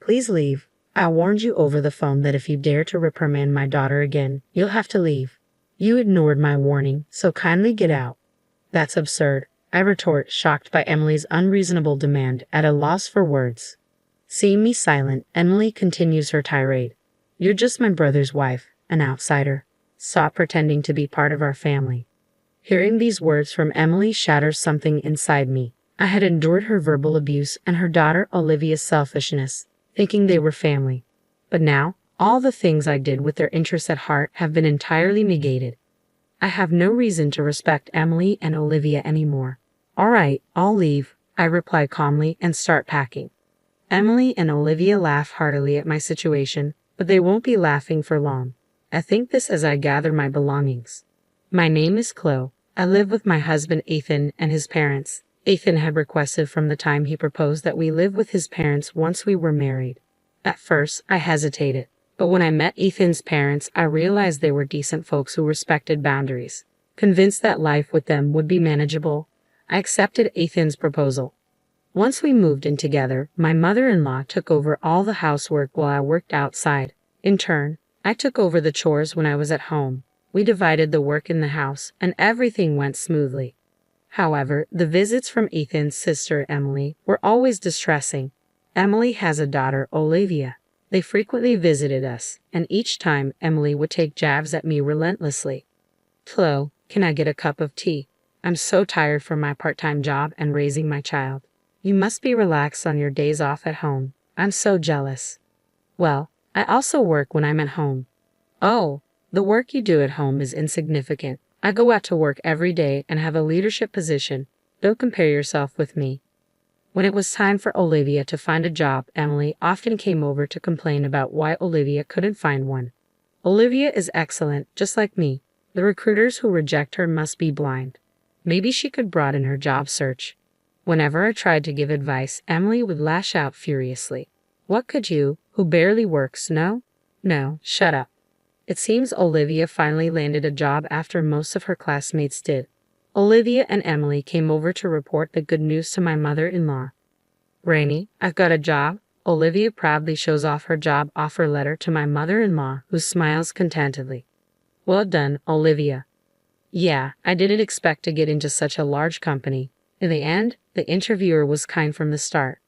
Please leave. I warned you over the phone that if you dare to reprimand my daughter again, you'll have to leave. You ignored my warning, so kindly get out. That's absurd, I retort, shocked by Emily's unreasonable demand, at a loss for words. Seeing me silent, Emily continues her tirade. You're just my brother's wife, an outsider. Stop pretending to be part of our family. Hearing these words from Emily shatters something inside me. I had endured her verbal abuse and her daughter Olivia's selfishness, thinking they were family. But now, all the things I did with their interests at heart have been entirely negated. I have no reason to respect Emily and Olivia anymore. All right, I'll leave, I reply calmly and start packing. Emily and Olivia laugh heartily at my situation, but they won't be laughing for long. I think this as I gather my belongings. My name is Chloe. I live with my husband Ethan and his parents. Ethan had requested from the time he proposed that we live with his parents once we were married. At first, I hesitated, but when I met Ethan's parents, I realized they were decent folks who respected boundaries. Convinced that life with them would be manageable, I accepted Ethan's proposal. Once we moved in together, my mother-in-law took over all the housework while I worked outside. In turn, I took over the chores when I was at home. We divided the work in the house, and everything went smoothly. However, the visits from Ethan's sister, Emily, were always distressing. Emily has a daughter, Olivia. They frequently visited us, and each time Emily would take jabs at me relentlessly. Chloe, can I get a cup of tea? I'm so tired from my part-time job and raising my child. You must be relaxed on your days off at home. I'm so jealous. Well, I also work when I'm at home. Oh, the work you do at home is insignificant. I go out to work every day and have a leadership position. Don't compare yourself with me. When it was time for Olivia to find a job, Emily often came over to complain about why Olivia couldn't find one. Olivia is excellent, just like me. The recruiters who reject her must be blind. Maybe she could broaden her job search. Whenever I tried to give advice, Emily would lash out furiously. What could you, who barely works, know? No, shut up. It seems Olivia finally landed a job after most of her classmates did. Olivia and Emily came over to report the good news to my mother-in-law. Rainey, I've got a job. Olivia proudly shows off her job offer letter to my mother-in-law, who smiles contentedly. Well done, Olivia. Yeah, I didn't expect to get into such a large company. In the end, the interviewer was kind from the start.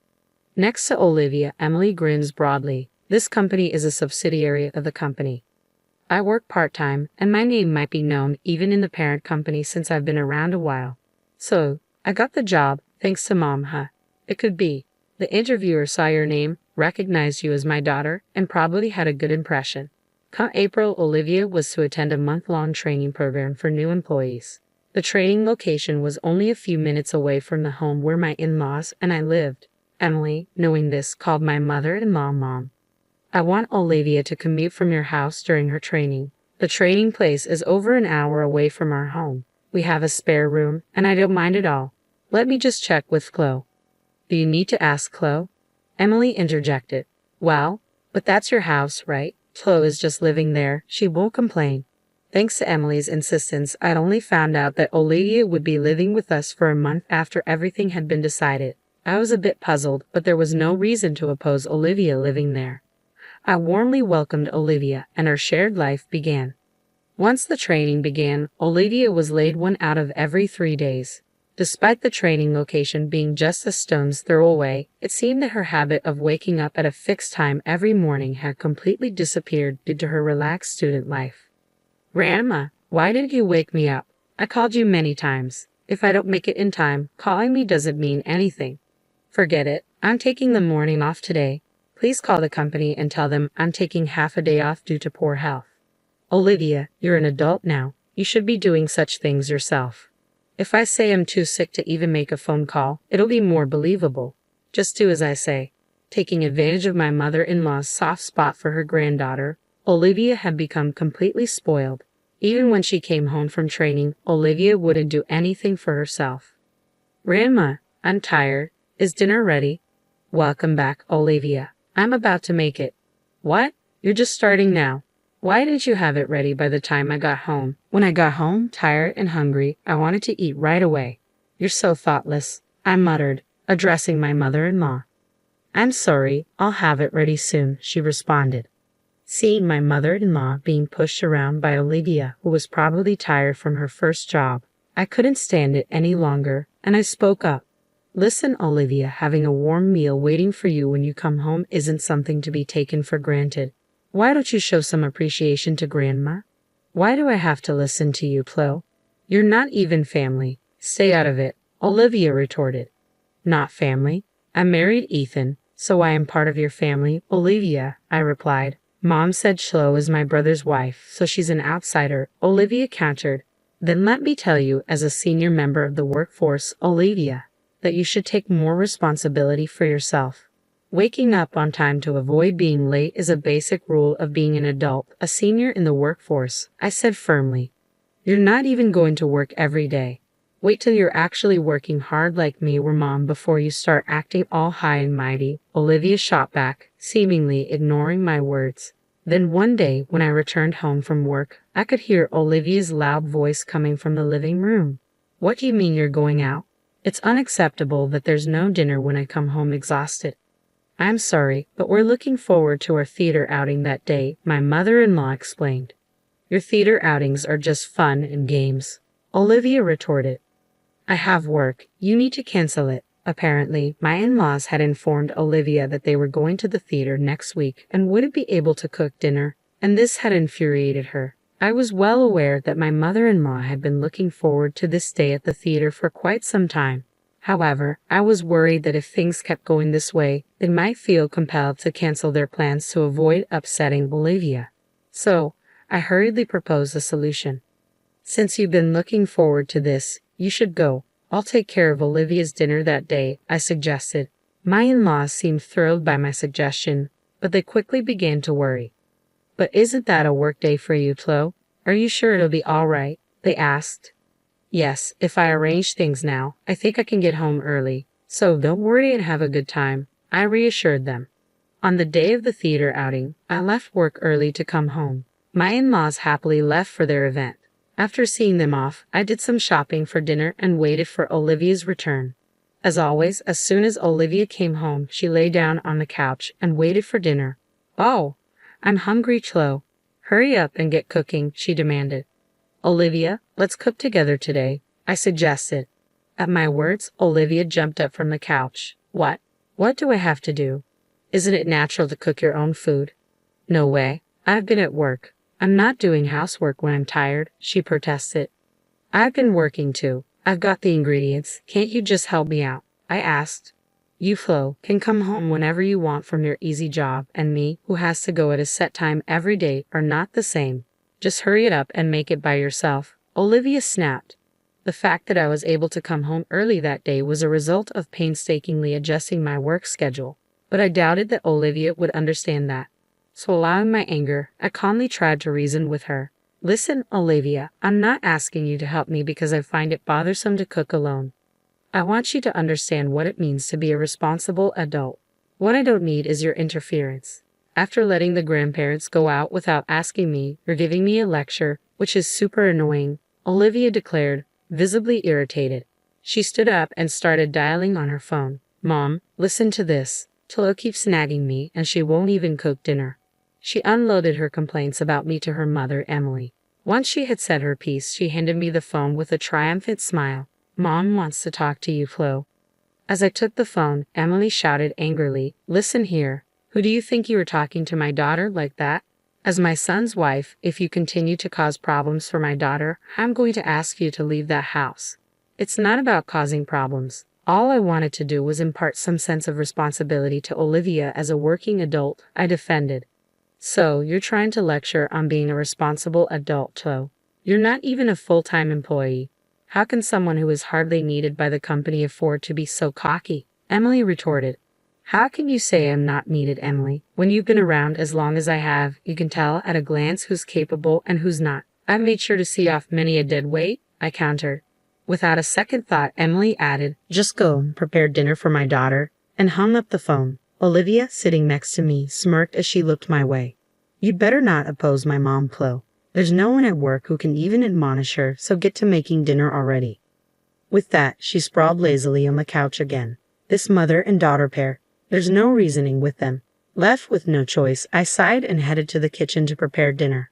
Next to Olivia, Emily grins broadly. This company is a subsidiary of the company. I work part-time, and my name might be known even in the parent company since I've been around a while. So, I got the job, thanks to Mom, huh? It could be. The interviewer saw your name, recognized you as my daughter, and probably had a good impression. Come April, Olivia was to attend a month-long training program for new employees. The training location was only a few minutes away from the home where my in-laws and I lived. Emily, knowing this, called my mother-in-law Mom. I want Olivia to commute from your house during her training. The training place is over an hour away from our home. We have a spare room, and I don't mind at all. Let me just check with Chloe. Do you need to ask Chloe? Emily interjected. Well, but that's your house, right? Chloe is just living there. She won't complain. Thanks to Emily's insistence, I'd only found out that Olivia would be living with us for a month after everything had been decided. I was a bit puzzled, but there was no reason to oppose Olivia living there. I warmly welcomed Olivia, and our shared life began. Once the training began, Olivia was laid one out of every 3 days. Despite the training location being just a stone's throw away, it seemed that her habit of waking up at a fixed time every morning had completely disappeared due to her relaxed student life. Grandma, why didn't you wake me up? I called you many times. If I don't make it in time, calling me doesn't mean anything. Forget it. I'm taking the morning off today. Please call the company and tell them I'm taking half a day off due to poor health. Olivia, you're an adult now. You should be doing such things yourself. If I say I'm too sick to even make a phone call, it'll be more believable. Just do as I say. Taking advantage of my mother-in-law's soft spot for her granddaughter, Olivia had become completely spoiled. Even when she came home from training, Olivia wouldn't do anything for herself. Grandma, I'm tired. Is dinner ready? Welcome back, Olivia. I'm about to make it. What? You're just starting now. Why didn't you have it ready by the time I got home? When I got home, tired and hungry, I wanted to eat right away. You're so thoughtless, I muttered, addressing my mother-in-law. I'm sorry, I'll have it ready soon, she responded. Seeing my mother-in-law being pushed around by Olivia, who was probably tired from her first job, I couldn't stand it any longer, and I spoke up. Listen, Olivia, having a warm meal waiting for you when you come home isn't something to be taken for granted. Why don't you show some appreciation to Grandma? Why do I have to listen to you, Flo? You're not even family. Stay out of it, Olivia retorted. Not family? I married Ethan, so I am part of your family, Olivia, I replied. Mom said Chloe is my brother's wife, so she's an outsider, Olivia countered. Then let me tell you, as a senior member of the workforce, Olivia, that you should take more responsibility for yourself. Waking up on time to avoid being late is a basic rule of being an adult, a senior in the workforce, I said firmly. You're not even going to work every day. Wait till you're actually working hard like me or Mom before you start acting all high and mighty, Olivia shot back, seemingly ignoring my words. Then one day, when I returned home from work, I could hear Olivia's loud voice coming from the living room. What do you mean you're going out? It's unacceptable that there's no dinner when I come home exhausted. I'm sorry, but we're looking forward to our theater outing that day, my mother-in-law explained. Your theater outings are just fun and games, Olivia retorted. I have work. You need to cancel it. Apparently, my in-laws had informed Olivia that they were going to the theater next week and wouldn't be able to cook dinner, and this had infuriated her. I was well aware that my mother-in-law had been looking forward to this day at the theater for quite some time. However, I was worried that if things kept going this way, they might feel compelled to cancel their plans to avoid upsetting Olivia. So, I hurriedly proposed a solution. Since you've been looking forward to this, you should go. I'll take care of Olivia's dinner that day, I suggested. My in-laws seemed thrilled by my suggestion, but they quickly began to worry. But isn't that a work day for you, Flo? Are you sure it'll be all right? They asked. Yes, if I arrange things now, I think I can get home early. So don't worry and have a good time, I reassured them. On the day of the theater outing, I left work early to come home. My in-laws happily left for their event. After seeing them off, I did some shopping for dinner and waited for Olivia's return. As always, as soon as Olivia came home, she lay down on the couch and waited for dinner. Oh, I'm hungry, Chloe. Hurry up and get cooking, she demanded. Olivia, let's cook together today, I suggested. At my words, Olivia jumped up from the couch. What? What do I have to do? Isn't it natural to cook your own food? No way. I've been at work. I'm not doing housework when I'm tired, she protested. I've been working too. I've got the ingredients. Can't you just help me out? I asked. You, Flo, can come home whenever you want from your easy job, and me, who has to go at a set time every day, are not the same. Just hurry it up and make it by yourself, Olivia snapped. The fact that I was able to come home early that day was a result of painstakingly adjusting my work schedule, but I doubted that Olivia would understand that. So allowing my anger, I calmly tried to reason with her. Listen, Olivia, I'm not asking you to help me because I find it bothersome to cook alone. I want you to understand what it means to be a responsible adult. What I don't need is your interference. After letting the grandparents go out without asking me or giving me a lecture, which is super annoying, Olivia declared, visibly irritated. She stood up and started dialing on her phone. Mom, listen to this. Chloe keeps nagging me and she won't even cook dinner. She unloaded her complaints about me to her mother, Emily. Once she had said her piece, she handed me the phone with a triumphant smile. Mom wants to talk to you, Flo. As I took the phone, Emily shouted angrily, Listen here. Who do you think you were talking to my daughter like that? As my son's wife, if you continue to cause problems for my daughter, I'm going to ask you to leave that house. It's not about causing problems. All I wanted to do was impart some sense of responsibility to Olivia as a working adult, I defended. So, you're trying to lecture on being a responsible adult, Chloe. You're not even a full-time employee. How can someone who is hardly needed by the company afford to be so cocky? Emily retorted. How can you say I'm not needed, Emily? When you've been around as long as I have, you can tell at a glance who's capable and who's not. I've made sure to see off many a dead weight, I countered. Without a second thought, Emily added, Just go and prepare dinner for my daughter, and hung up the phone. Olivia, sitting next to me, smirked as she looked my way. You'd better not oppose my mom, Chloe. There's no one at work who can even admonish her, so get to making dinner already. With that, she sprawled lazily on the couch again. This mother and daughter pair. There's no reasoning with them. Left with no choice, I sighed and headed to the kitchen to prepare dinner.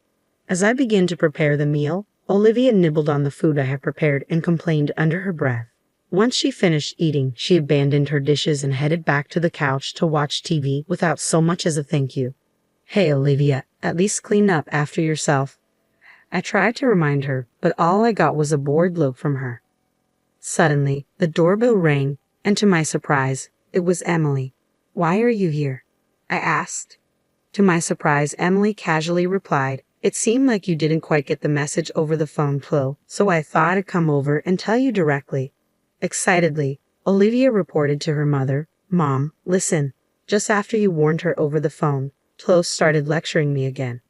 As I began to prepare the meal, Olivia nibbled on the food I had prepared and complained under her breath. Once she finished eating, she abandoned her dishes and headed back to the couch to watch TV without so much as a thank you. Hey Olivia, at least clean up after yourself. I tried to remind her, but all I got was a bored look from her. Suddenly, the doorbell rang, and to my surprise, it was Emily. Why are you here? I asked. To my surprise, Emily casually replied, it seemed like you didn't quite get the message over the phone, Flo, so I thought I'd come over and tell you directly. Excitedly, Olivia reported to her mother, Mom, listen. Just after you warned her over the phone, Flo started lecturing me again.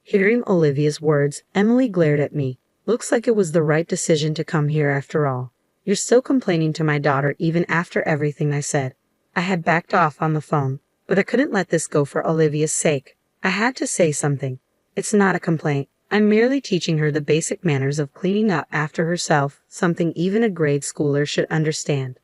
Hearing Olivia's words, Emily glared at me. Looks like it was the right decision to come here after all. You're still complaining to my daughter even after everything I said. I had backed off on the phone, but I couldn't let this go for Olivia's sake. I had to say something. It's not a complaint. I'm merely teaching her the basic manners of cleaning up after herself, something even a grade schooler should understand.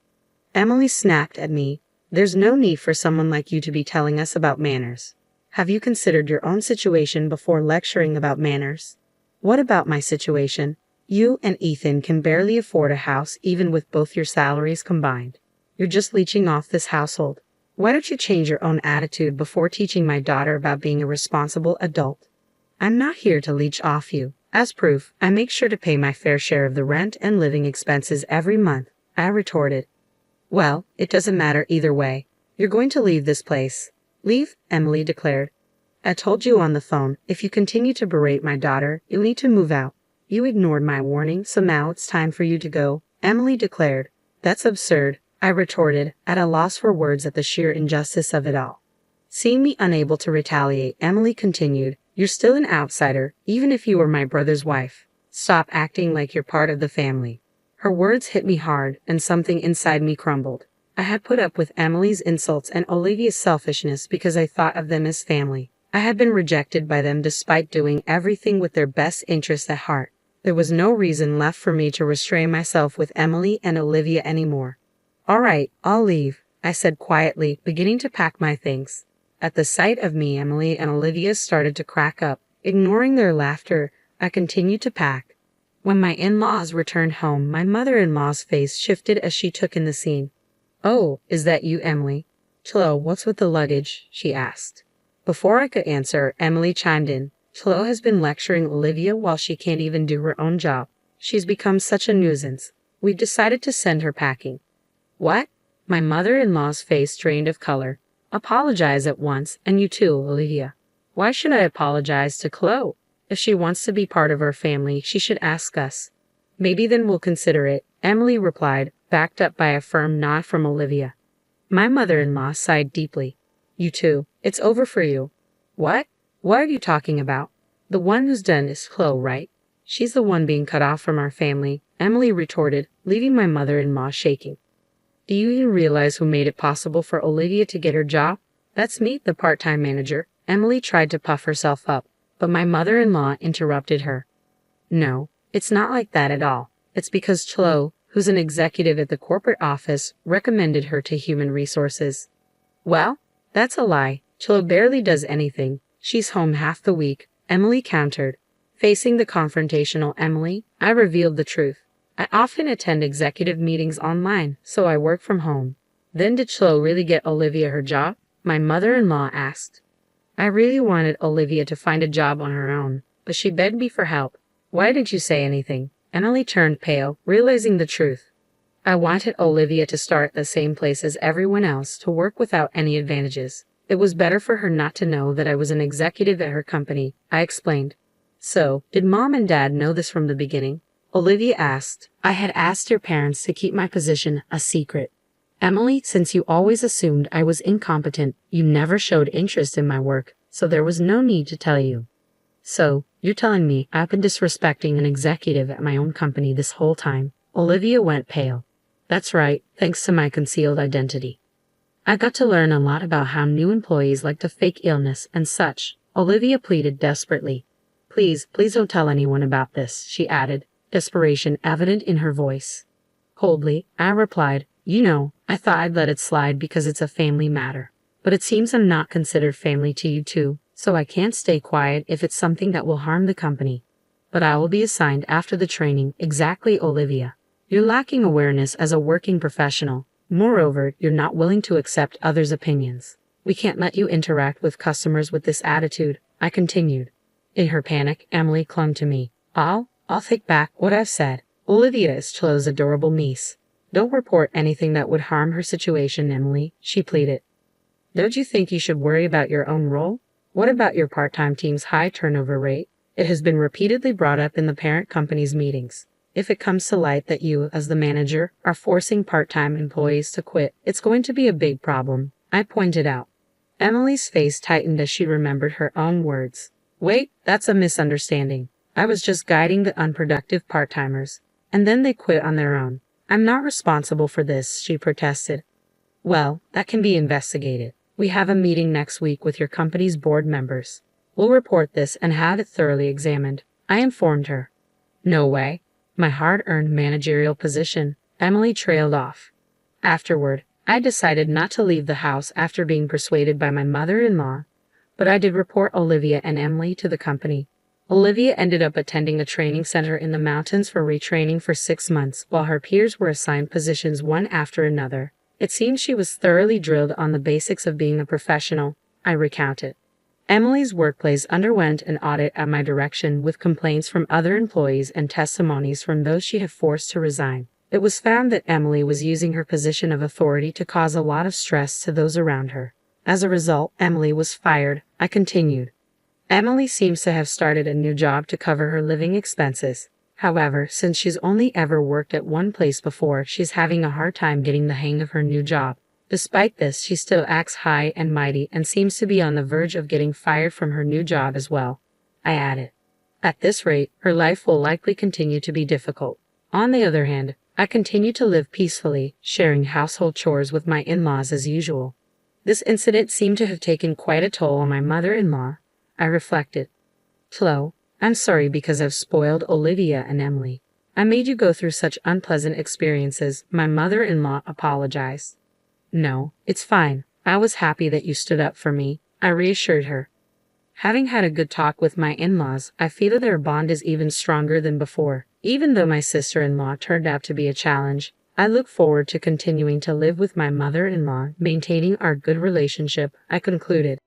Emily snapped at me. There's no need for someone like you to be telling us about manners. Have you considered your own situation before lecturing about manners? What about my situation? You and Ethan can barely afford a house even with both your salaries combined. You're just leeching off this household. Why don't you change your own attitude before teaching my daughter about being a responsible adult? I'm not here to leech off you. As proof, I make sure to pay my fair share of the rent and living expenses every month, I retorted. Well, it doesn't matter either way. You're going to leave this place. Leave, Emily declared. I told you on the phone, if you continue to berate my daughter, you'll need to move out. You ignored my warning, so now it's time for you to go, Emily declared. That's absurd, I retorted, at a loss for words at the sheer injustice of it all. Seeing me unable to retaliate, Emily continued, you're still an outsider, even if you were my brother's wife. Stop acting like you're part of the family. Her words hit me hard, and something inside me crumbled. I had put up with Emily's insults and Olivia's selfishness because I thought of them as family. I had been rejected by them despite doing everything with their best interests at heart. There was no reason left for me to restrain myself with Emily and Olivia anymore. All right, I'll leave, I said quietly, beginning to pack my things. At the sight of me, Emily and Olivia started to crack up. Ignoring their laughter, I continued to pack. When my in-laws returned home, my mother-in-law's face shifted as she took in the scene. Oh, is that you, Emily? Chloe, what's with the luggage? She asked. Before I could answer, Emily chimed in. Chloe has been lecturing Olivia while she can't even do her own job. She's become such a nuisance. We've decided to send her packing. What? My mother-in-law's face drained of color. Apologize at once, and you too, Olivia. Why should I apologize to Chloe? If she wants to be part of our family, she should ask us. Maybe then we'll consider it, Emily replied, backed up by a firm nod from Olivia. My mother-in-law sighed deeply. You too. It's over for you. What? What are you talking about? The one who's done is Chloe, right? She's the one being cut off from our family, Emily retorted, leaving my mother-in-law shaking. Do you even realize who made it possible for Olivia to get her job? That's me, the part-time manager. Emily tried to puff herself up, but my mother-in-law interrupted her. No, it's not like that at all. It's because Chloe, who's an executive at the corporate office, recommended her to human resources. Well, that's a lie. Chloe barely does anything. She's home half the week, Emily countered. Facing the confrontational Emily, I revealed the truth. I often attend executive meetings online, so I work from home. Then did Chloe really get Olivia her job? My mother-in-law asked. I really wanted Olivia to find a job on her own, but she begged me for help. Why didn't you say anything? Emily turned pale, realizing the truth. I wanted Olivia to start at the same place as everyone else, to work without any advantages. It was better for her not to know that I was an executive at her company, I explained. So, did Mom and Dad know this from the beginning? Olivia asked. I had asked your parents to keep my position a secret. Emily, since you always assumed I was incompetent, you never showed interest in my work, so there was no need to tell you. So, you're telling me I've been disrespecting an executive at my own company this whole time? Olivia went pale. That's right, thanks to my concealed identity. I got to learn a lot about how new employees like to fake illness and such. Olivia pleaded desperately. Please don't tell anyone about this, she added, desperation evident in her voice. Coldly, I replied, I thought I'd let it slide because it's a family matter. But it seems I'm not considered family to you two, so I can't stay quiet if it's something that will harm the company. But I will be assigned after the training. Exactly, Olivia. You're lacking awareness as a working professional. Moreover, you're not willing to accept others' opinions. We can't let you interact with customers with this attitude, I continued. In her panic, Emily clung to me. I'll take back what I've said. Olivia is Chloe's adorable niece. Don't report anything that would harm her situation, Emily, she pleaded. Don't you think you should worry about your own role? What about your part-time team's high turnover rate? It has been repeatedly brought up in the parent company's meetings. If it comes to light that you, as the manager, are forcing part-time employees to quit, it's going to be a big problem, I pointed out. Emily's face tightened as she remembered her own words. Wait, that's a misunderstanding. I was just guiding the unproductive part-timers, and then they quit on their own. I'm not responsible for this, she protested. Well, that can be investigated. We have a meeting next week with your company's board members. We'll report this and have it thoroughly examined, I informed her. No way. My hard-earned managerial position, Emily trailed off. Afterward, I decided not to leave the house after being persuaded by my mother-in-law, but I did report Olivia and Emily to the company. Olivia ended up attending a training center in the mountains for retraining for 6 months, while her peers were assigned positions one after another. It seems she was thoroughly drilled on the basics of being a professional, I recounted. Emily's workplace underwent an audit at my direction with complaints from other employees and testimonies from those she had forced to resign. It was found that Emily was using her position of authority to cause a lot of stress to those around her. As a result, Emily was fired, I continued. Emily seems to have started a new job to cover her living expenses. However, since she's only ever worked at one place before, she's having a hard time getting the hang of her new job. Despite this, she still acts high and mighty and seems to be on the verge of getting fired from her new job as well, I added. At this rate, her life will likely continue to be difficult. On the other hand, I continue to live peacefully, sharing household chores with my in-laws as usual. This incident seemed to have taken quite a toll on my mother-in-law, I reflected. Chloe, I'm sorry because I've spoiled Olivia and Emily. I made you go through such unpleasant experiences, my mother-in-law apologized. No, it's fine. I was happy that you stood up for me, I reassured her. Having had a good talk with my in-laws, I feel their bond is even stronger than before. Even though my sister-in-law turned out to be a challenge, I look forward to continuing to live with my mother-in-law, maintaining our good relationship, I concluded.